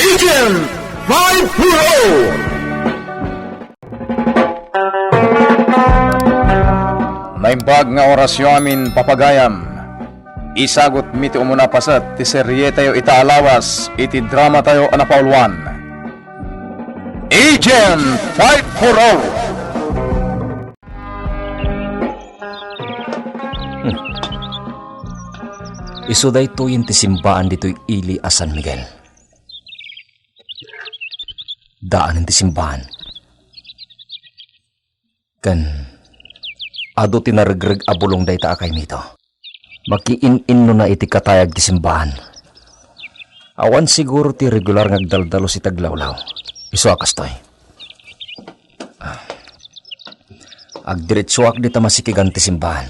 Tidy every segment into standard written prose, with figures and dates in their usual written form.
Agent 5 Naimbag nga orasyon amin papagayam. Isagot miti umuna pasat ti serye tayo itaalawas iti drama tayo anapauluan. Agent 540. Isu day to yung tisimbaan dito'y ili a San Miguel. Daan ang tisimbahan. Kan, ado tinargreg abulong day ta akay nito. Makiin-in no na iti katayag tisimbahan. Awan siguro ti regular ngagdaldalo si taglawlaw. Isu akas to'y. Agdiretsuak di ta masikigan tisimbahan.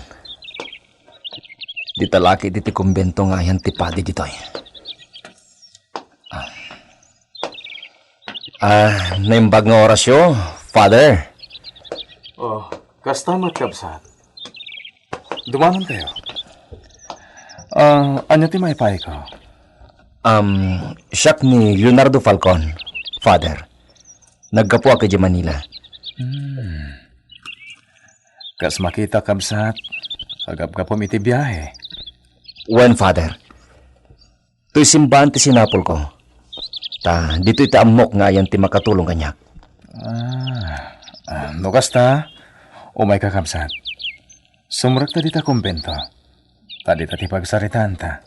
Di talaki di ti kumbento nga yan tipadi ditoy. Naimbag nga orasyo, Father. Oh, kastamat kabsat. Dumanon tayo. Ano ti maipay ko? Siyak ni Leonardo Falcon, Father. Nagkapo ako di Manila. Kas makita kabsat, agap-gapom iti biyahe. When, Father? To'y simbahan ti sinapol ko. Dito iti amok nga yan ti makatulong kanyak. Nukas ta, umay kakabsat. Sumrak ta dita kumbento. Tadi ta ti pagsaritan ta.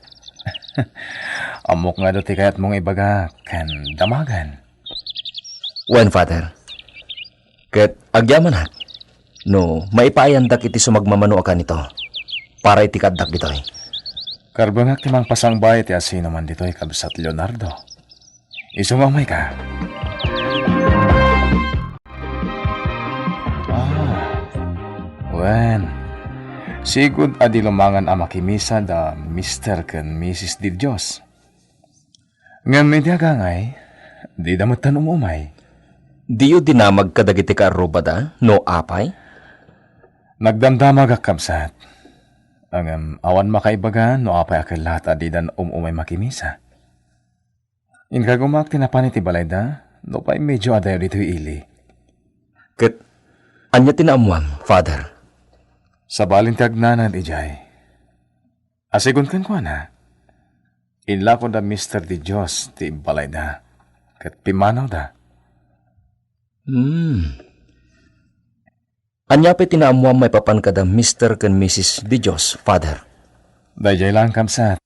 Amok nga do ti kayat mong ibaga kan damagan. When, Father? Ket agyaman ha. No, maipayandak iti sumagmamano akan ito. Para iti kaddak ditoy. Karbangak timang pasang bahay ti asino man dito'y kabsat Leonardo. Isumamay ka. Wen. Sigud adi lumangan ang makimisa da Mr. ken Mrs. Di Diyos. Ngam medya gangay, di damatan umumay. Di yu dinamag kadagiti ka arubada, no apay? Nagdamdamag akabsat. Ang awan makaibaga no apay akil lahat adidan umay makimisa. Inkagumak tinapan iti balayda, no pa'y medyo adayo dito ili. Ket, anya tinaamuam, Father? Sa balintagnanan, ijay. Asigun kan ko na. Inla ko da Mr. Di Diyos ti balayda. Ket pimanaw da. Anya pa tinaamuam may papan kada Mr. ken Mrs. Di Diyos, Father? Dayjay lang kamsat.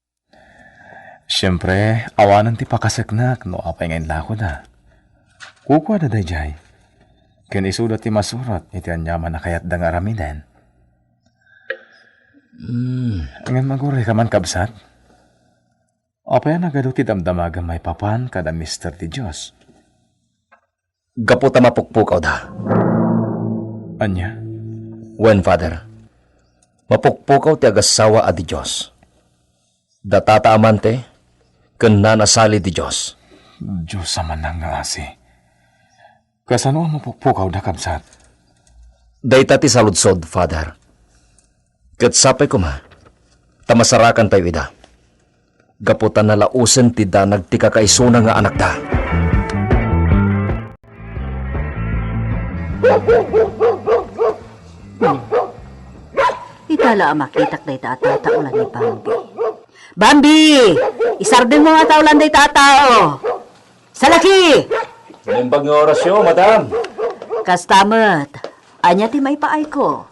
Siyempre, awanan ti pakasaknak no apay ngayon lako da. Kukwa da dayjay. Ken isuda ti masurot iti anyaman na kayat da nga aramidan. Angan maguray ka man kabsat. Apay nagado ti damdamaga may papan kada Mr. Di Diyos. Gaputa mapukpukaw da. Anya? When, Father? Mapukpukaw ti agasawa a di Diyos. Datata amante, ken nanasali di Diyos. Diyos saman nang nga asi. Kasano ang mapukpukaw da kabsat? Dayta ti saludsod, Father. Ket sapay ko ma, tamasarakan tayo ida. Gaputan na lausen ti danag ti kakaisuna nga anak da. Itala makitak day tata ulan ni Bambi. Bambi! Isardin mo nga taulan day tatao. Salaki! Naimbag nga orasyon, madam. Kastamet, anya ti may paay ko.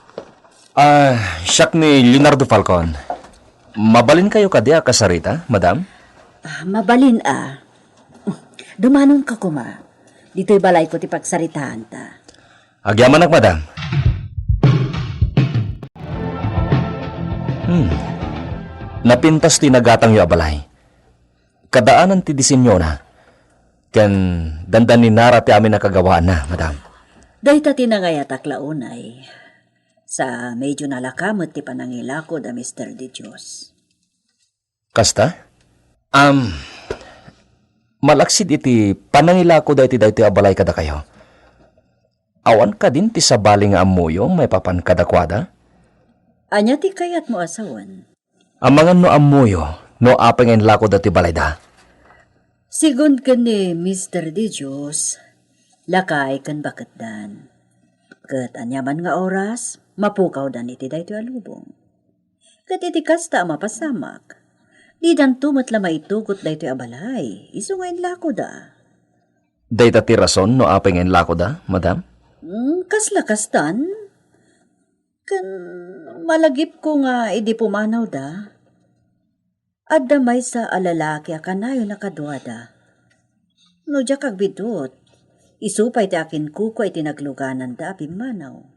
Siyak ni Leonardo Falcon. Mabalin kayo kadya kasarita, madam? Mabalin Dumanon ka kuma. Dito'y balay ko ti pagsaritaan ta. Agyaman madam. Napintas ti nagatang yu abalay. Kadaanan ti disenyo na. Ken dandan ni nara ti amin nakagawaan na, madam. Dayta ti nangayatak launay. Sa medyo nalakamot ti panangilako da Mr. Di Diyos. Kasta? Malaksid iti panangilako da iti daytoy abalay kada kayo. Awan ka din ti sabali nga amuyo may papan kadakwada? Anya ti kayat mo asawan? Amangan no amuyo no apay ngayon lako dati balayda. Sigun ka ni Mr. Di Diyos, lakay kan bakit dan. Kat anyaman nga oras, mapukaw dan iti dayto alubong. Kat iti kasta mapasamak, di dan tumat la maitugot dayto abalay, iso ngayon lako da. Dayta ti rason no apeng en lako da, madam? Kasla kastan, kan malagip ko nga idi pumanaw da. Adda may sa alalaki akanayo nakadwada. No diya kag bidot, isupay ti akin kuko iti nagluganan da pimanaw.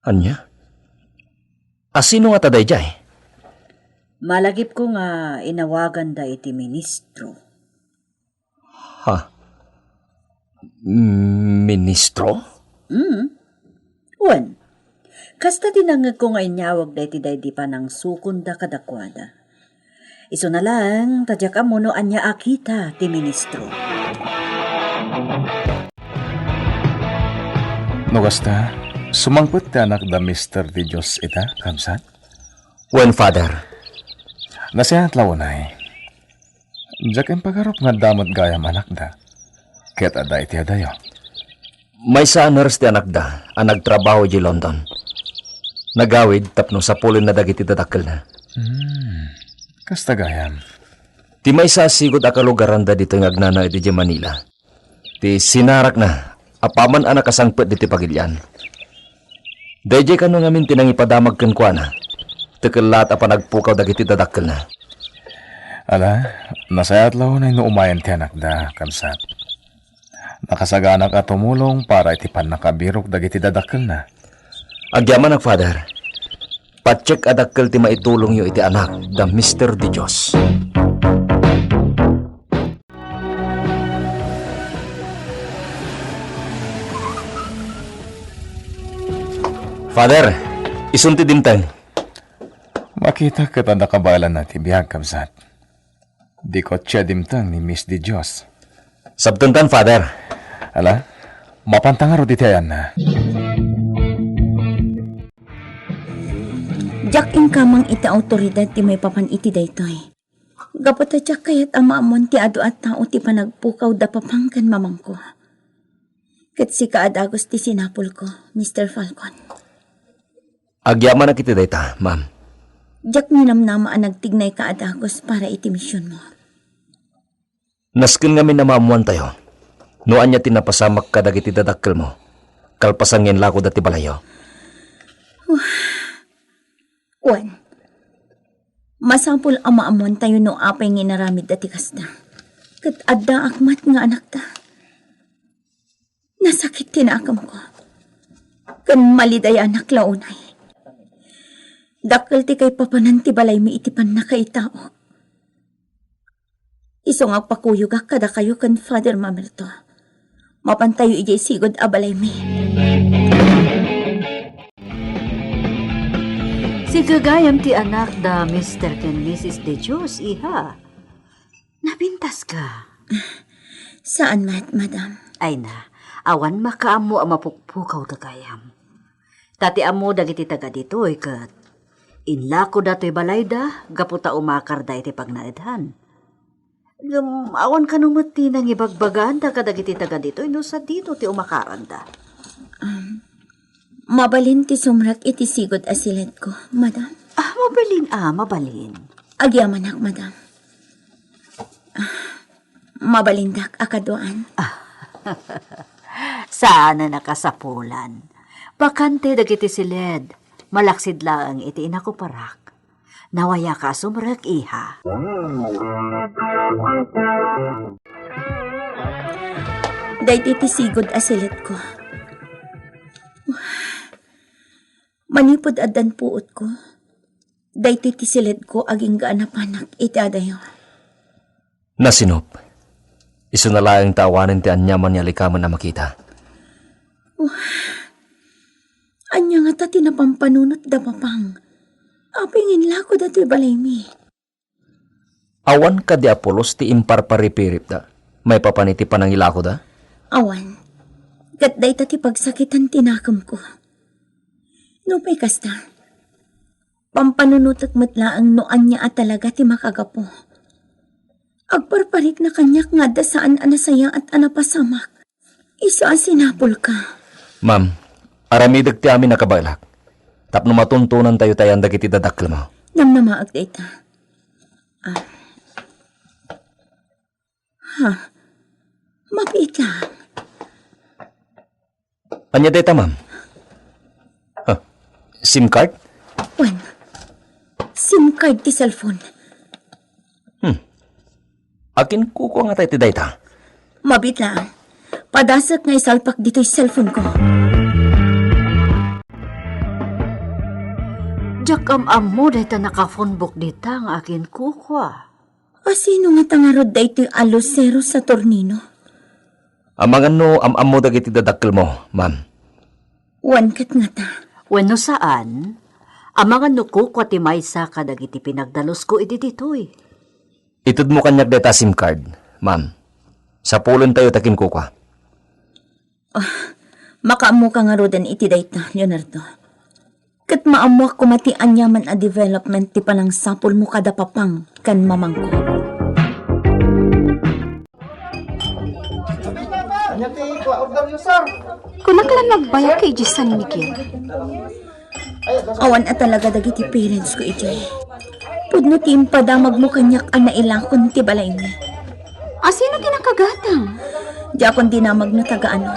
Anya? Asino nga taday jay? Malagip ko nga inawagan da iti ministro. Ha? Ministro? Wan, kasta tinangag ko nga inyawag da iti daydi pa ng sukunda kadakwada. Iso na lang, tadya ka mo no anya akita ti ministro. No kasta, sumangput ti anak da Mr. Di Diyos ita, kamsat? When, father? Nasihat launay. Diyak ang pagharap nga damot gayam anak da. Kaya't ada iti adayo. May sa nurse ti anak da, ang nagtrabaho di London. Nagawid tapno sa pulin na dagiti dadakkel na. Kasta gayam. Ti may sa sigod akalugaran da dito ng agnana iti di Manila. Ti sinarak na, apaman anak kasangpet diti pagilyan. Dayjay kano ngamin tinang ipadamag ken kuana. Tekelat apa nagpukaw dagiti dadakkel na. Ala, nasayat launay no umayan ti anak da, kamsat. Nakasagana ka tumulong para iti pan nakabirok dagiti dadakkel na. Agyaman ang father. Patsek adakkel ti maitulong yo iti anak da Mr. Di Diyos. Father, isunti dimtang. Makita ka tanda kabalan na ti biyag, kamsat. Di ko tsiya dimtang ni Miss Di Diyos. Sabtuntan, father. Ala, mapantangaro di tayan na. Jak ing kamang iti autoridad ti may papan iti daytoy. Gapot at jak kayat amaamon ti adu at tao ti panagpukaw da papangkan mamangko. Kat si kaadagos ti sinapol ko, Mr. Falcon. Agyaman na kiti dayta, ma'am. Jak ninamnama ang nagtignay kaadagos para iti misyon mo. Naskin ngamin na maamuan tayo. Noan niya tinapasamak ka dagiti dadakkel mo. Kalpasan ngin lako dati balayo. Juan, masampol ang maamon tayo no apay nginaramid dati kasta. Kat adda akmat nga anak ta. Nasakit tinakam ko. Kan maliday anak launay. Dakkel ti kay papanan ti balay mi itipan na kay tao. Isong agpakuyog kada kayo kan Father Mamerto. Mapantayo ijay sigod abalay mi. Si gagayam ti anak da Mr. ken Mrs. De Diyos, iha. Napintas ka. Saan mat, madam? Ay na, awan makaamo ang mapukpukaw da gayam. Tati amo dagiti taga ditoy kat inlako dato'y balayda, gaputa umakar da iti pagnaedhan. Awan ka numati nang ibagbagan da kadagiti taga ditoy no sa dito ti umakaran da. Mabalin ti sumrak iti sigod asilet ko, madam. Mabalin. Agyamanak, madam. Mabalindak akaduan. Sana nakasapulan. Bakante dagiti siled. Malaksid lang iti inakuparak. Nawaya ka sumrak, iha. Dahit iti sigod asilet ko. Manipod adan puot ko. Dahit iti silid ko aging gaanapanak iti adayo. Nasinop. Iso na laing tawanin ti anyaman niya likaman na makita. Anya nga ta tinapampanunot da papang. Apingin lako dato'y balay mi. Awan ka di Apolos ti imparparipirip da. May papaniti panangilako da? Awan. Gatday ta ti pagsakitan tinakam ko. Nupay kasta. Pampanunutak matlaang noan niya at talaga ti makagapo. Agparparik na kanyak nga da saan anasaya at anapasamak. Iso ang sinapol ka. Ma'am, aramidag ti amin nakabalak. Tapno matuntunan tayo tayan dagiti dadakkel mo. Namnamaag data. Mapit lang. Anya data, ma'am? SIM card? Wan, SIM card ti cellphone. Akin kuko nga tayo ti data. Mabit lang. Padasak nga isalpak dito yung cellphone ko. Jak mo dahita naka-phone book dita ang akin kukwa. Sino nga tangarod da ito yung alusero sa tornino? Amangan no, mo dagiti dadakkel mo, ma'am. Wan kat nga ta. Wenno saan? Amangan no kukwa ti maysa kadagiti pinagdalos ko iti ditoy. Itud mo kanyak data SIM card, ma'am. Sa pulon tayo takin kuko. Makaamu ka nga rodan iti dayta, Leonardo. Kat maamuak kumati anyaman a development ti panang sapol mo kada papang kan mamangko. Kunaklan magbaya kay Jisan ni Miguel. Awan at talaga dagiti parents ko iti. Pudno ti impadamag mo kanyak ang nailakon ti balay ni. Sino tinakagatang? Di akong dinamag na taga-ano.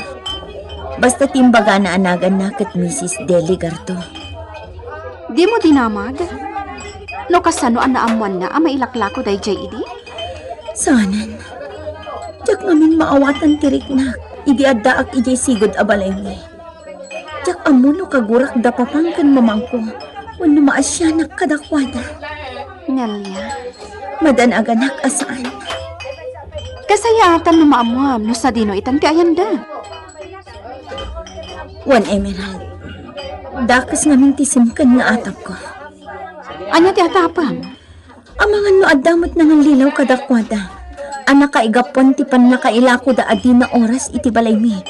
Basta timbaga na anagan na kat Mrs. Deli Garto. Di mo dinamag? No kasano ang naamuan na ang mailaklako day JED? Sanan. Diyak ngamin maawatan tirik na. Idi addaak ijay sigod abalay ni. Diyak amuno kagurak da papangkan mamangko. Wano maasyanak kadakwada. Nelia, Madan aganak asaan. kasayatan no maamuam no sa dino itan ti ayanda. Wan Emerald. Dakas ngamin tisimkan nga atap ko. Anya ti atapam? Amangan no adamot na ng lilaw kadakwada. Anak kaigapon ti pan nakailako da adi na oras iti balay mi.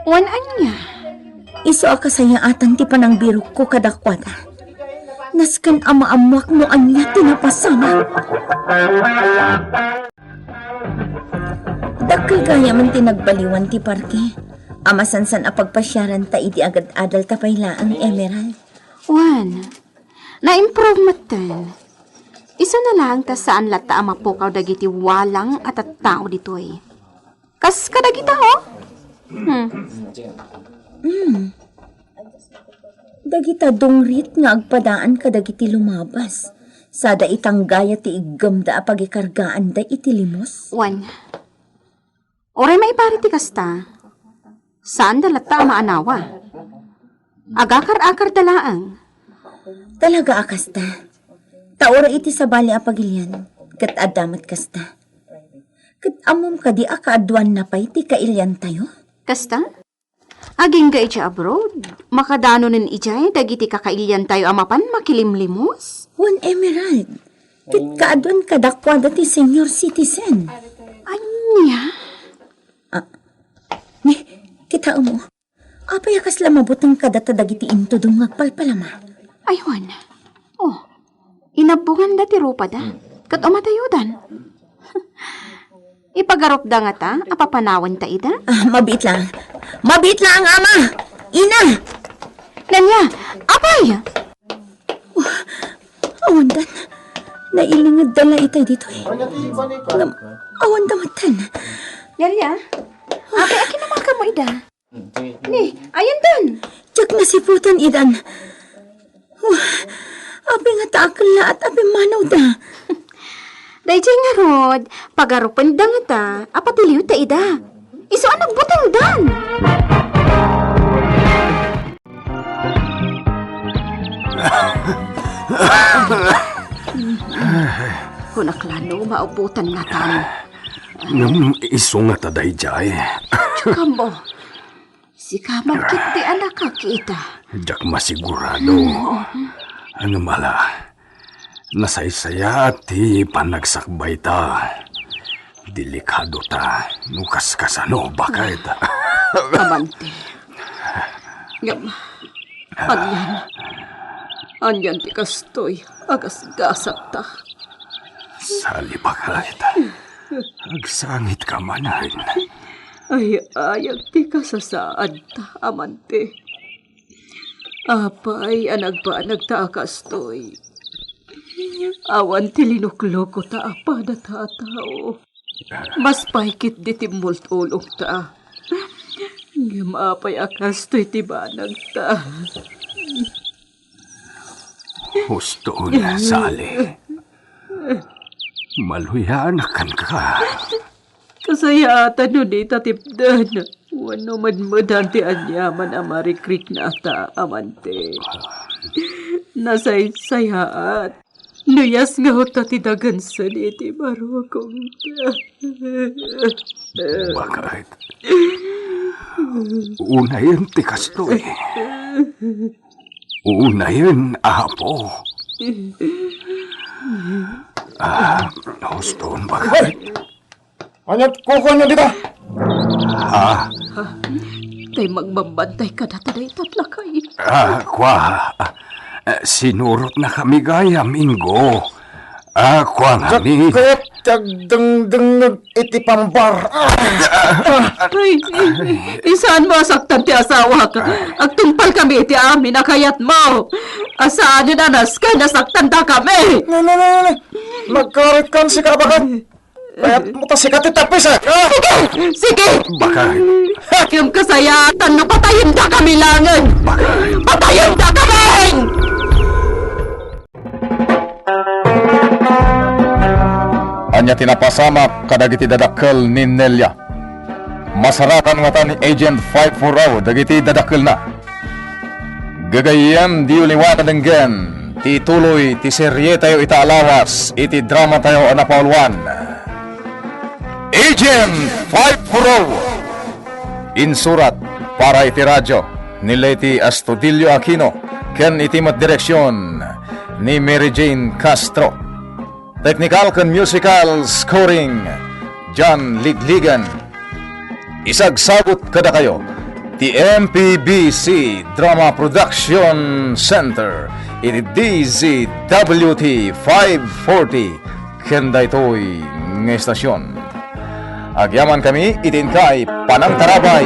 Wan anya? Iso akasayaatan ti panang birok ko kadakwada. Naskan ama-amuak mo anya tinapasama. Dakkel gaya man tinagbaliwan ti parke. Amasansan a pagpasyaran ta iti agad adal tapayla ang Emerald. Wan, na-improve matan. Iso na lang ta saan lata ang mapukaw dagiti walang at tao ditoy. Kas kadagita ho? Dagita dongrit nga agpadaan kadagiti lumabas. Sada itang gaya ti igam da pagikargaan da iti limos. Wan, oray maipari ti kasta. Saan dalata ang maanawa? Agakar-akar dalaang. Talaga akasta. Taora iti sa bali apagilyan. Kat adamat kasta. Kat amom ka di akaadwan na pa iti kailyan tayo. Kasta? Aging ga iti abroad. Makadano nin ijay dagiti kakailyan tayo amapan makilimlimos? One Emerald. Kat kaadwan kadakwada ti senior citizen. Anya? Kita mo. Apay akas lamabutang kadata dagiti into dung ngagpalpalama. Aywan. Oh, inabungan da ti rupa da. Kat umatayudan. Ipagarop da nga ta, apapanawan ta ida. Mabit lang. Mabit lang, ama! Ina! Nanya, apay! Awandan. Nailingad dala itay dito eh. Awan damatan. Yaya, apay akin naman ka mo ida. Ni, ayan dan. Tiyak nasiputan idan. Apay nga taakala at apay manaw da. Dayjay nga rod, pagarupan da nga ta, apatiliw ta ida. Iso anak butang dan. Kunaklano, mauputan nga tan. Iso nga taday jay. Tsaka mo, si kamag kiti anak kakita. Jak masigurado. Ang mala, nasaysaya at panagsakbay ta. Delikado ta. Nukas kasano, bakit? Kamante. Ngam, anyan. Anyan ti kastoy, agas gasat ta. Sali bakit? Agsangit ka manan. Ay, ayag ti kasasaad ta, amante. Apay, anagpa nagtaakas to'y. Awan ti linukloko ta apa na tao. Mas paikit di timmult ulong ta. Ngam apay akas to'y tibanag ta. Husto na, Sali. Maluyaanakan ka. Kasayatan nun di tatipdan. Wano madmadan ti anyaman amari krik na ata, amante. Nasaysayaat. Nuyas nga ho tatidagan sa niti baro akong Bakit? Unayan ti kastoy. Unayan apo. Huston bakit? Anyat kuko nyo dito! tay magbabantay ka na taday tatlakay. Sinurot na kami gaya, Mingo. Kwa nga mi. Kayat tagdang iti pambar. Ay, isaan mo asaktan ti asawa ka? Agtungpal kami iti amin akayat mo. Asaan din anas ka nasaktan ta kami. No. Magkarit kan si kabakan. Kayat mo ta si katitapis Sige! Bakit? Yung kasayatan na patayin ta kami langan. Bakit? Patayin ta kami! Anya tinapasama kadagiti dadakkel ni Nelia. Masarakan nga ta ni Agent 540 dagiti dadakkel na. Gagayan di uliwatan denggen. Ti tuloy ti serye tayo itaalawas iti drama tayo anapaulwan. Agent 540 insurat para iti radyo ni Leti Astudillo Aquino ken iti direksyon ni Mary Jane Castro. Technical ken musical scoring John Ligligan. Isagsagot kada kayo ti MPBC Drama Production Center iti DZWT 540 ken daytoy nga estasyon. Agyaman kami itin kay Panang Tarabay.